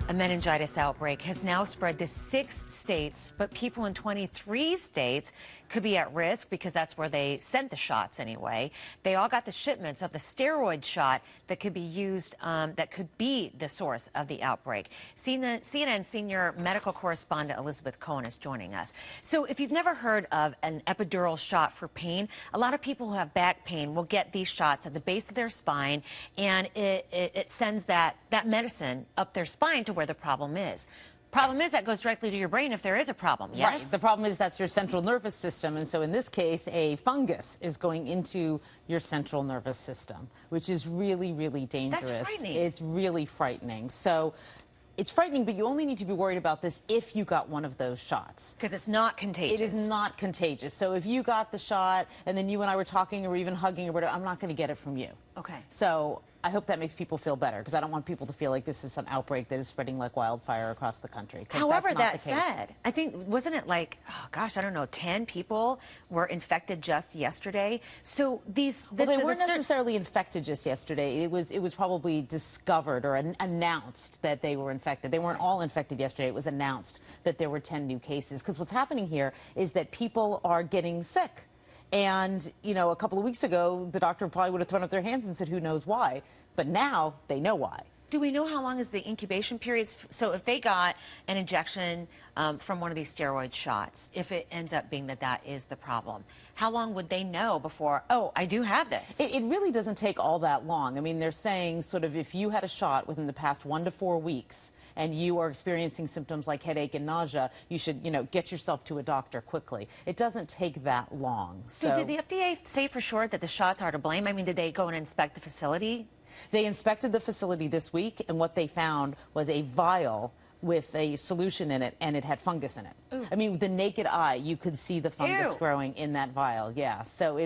A meningitis outbreak has now spread to 6 states, but people in 23 states could be at risk because that's where they sent the shots anyway. They all got the shipments of the steroid shot that could be used, that could be the source of the outbreak. CNN senior medical correspondent Elizabeth Cohen is joining us. So if you've never heard of an epidural shot for pain, a lot of people who have back pain will get these shots at the base of their spine, and it sends that medicine up their spine to where the problem is. Problem is that goes directly to your brain if there is a problem, yes? Right. The problem is that's your central nervous system, and so in this case, a fungus is going into your central nervous system, which is really, really dangerous. That's frightening. It's really frightening. So it's frightening, but you only need to be worried about this if you got one of those shots. Because it's not contagious. It is not contagious. So if you got the shot and then you and I were talking or even hugging or whatever, I'm not going to get it from you. Okay. So I hope that makes people feel better, because I don't want people to feel like this is some outbreak that is spreading like wildfire across the country. However, that said, I think, wasn't it like, oh gosh, I don't know, 10 people were infected just yesterday? So they weren't necessarily infected just yesterday. It was probably discovered or announced that they were infected. They weren't all infected yesterday. It was announced that there were 10 new cases. Because what's happening here is that people are getting sick. And, you know, a couple of weeks ago, the doctor probably would have thrown up their hands and said, who knows why? But now they know why. Do we know how long is the incubation period? So if they got an injection from one of these steroid shots, if it ends up being that is the problem, how long would they know before, oh, I do have this? It really doesn't take all that long. I mean, they're saying sort of if you had a shot within the past 1 to 4 weeks and you are experiencing symptoms like headache and nausea, you should, you know, get yourself to a doctor quickly. It doesn't take that long. So did the FDA say for sure that the shots are to blame? I mean, did they go and inspect the facility? They inspected the facility this week, and what they found was a vial with a solution in it, and it had fungus in it. Ooh. I mean, with the naked eye, you could see the fungus growing in that vial. Yeah, so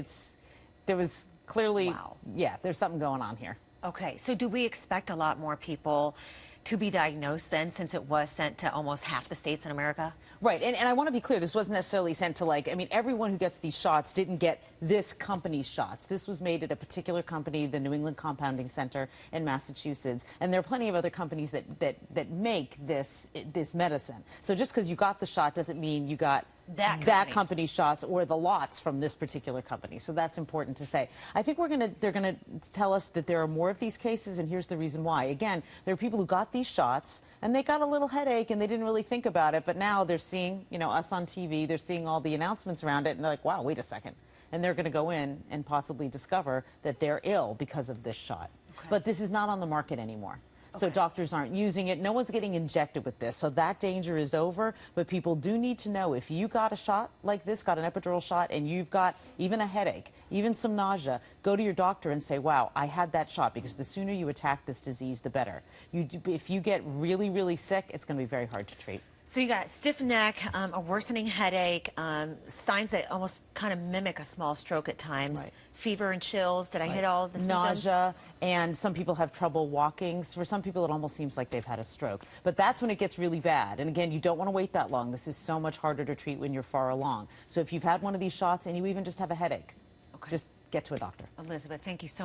there was clearly, wow. Yeah, there's something going on here. Okay, so do we expect a lot more people to be diagnosed then, since it was sent to almost half the states in America? Right, and I want to be clear, this wasn't necessarily sent to, like, I mean, everyone who gets these shots didn't get this company's shots. This was made at a particular company, the New England Compounding Center in Massachusetts, and there are plenty of other companies that make this medicine. So just because you got the shot doesn't mean you got that company's shots or the lots from this particular company. So that's important to say. I think they're gonna tell us that there are more of these cases, and here's the reason why. Again, there are people who got these shots and they got a little headache and they didn't really think about it, but now they're seeing, you know, us on TV, they're seeing all the announcements around it, and they're like, wow, wait a second. And they're going to go in and possibly discover that they're ill because of this shot. Okay. But this is not on the market anymore. So doctors aren't using it. No one's getting injected with this. So that danger is over. But people do need to know, if you got a shot like this, got an epidural shot, and you've got even a headache, even some nausea, go to your doctor and say, wow, I had that shot, because the sooner you attack this disease, the better. If you get really, really sick, it's going to be very hard to treat. So you got stiff neck, a worsening headache, signs that almost kind of mimic a small stroke at times, right. Fever and chills. Did I hit all of the symptoms? Nausea, and some people have trouble walking. For some people, it almost seems like they've had a stroke. But that's when it gets really bad. And again, you don't want to wait that long. This is so much harder to treat when you're far along. So if you've had one of these shots and you even just have a headache, just get to a doctor. Elizabeth, thank you so much.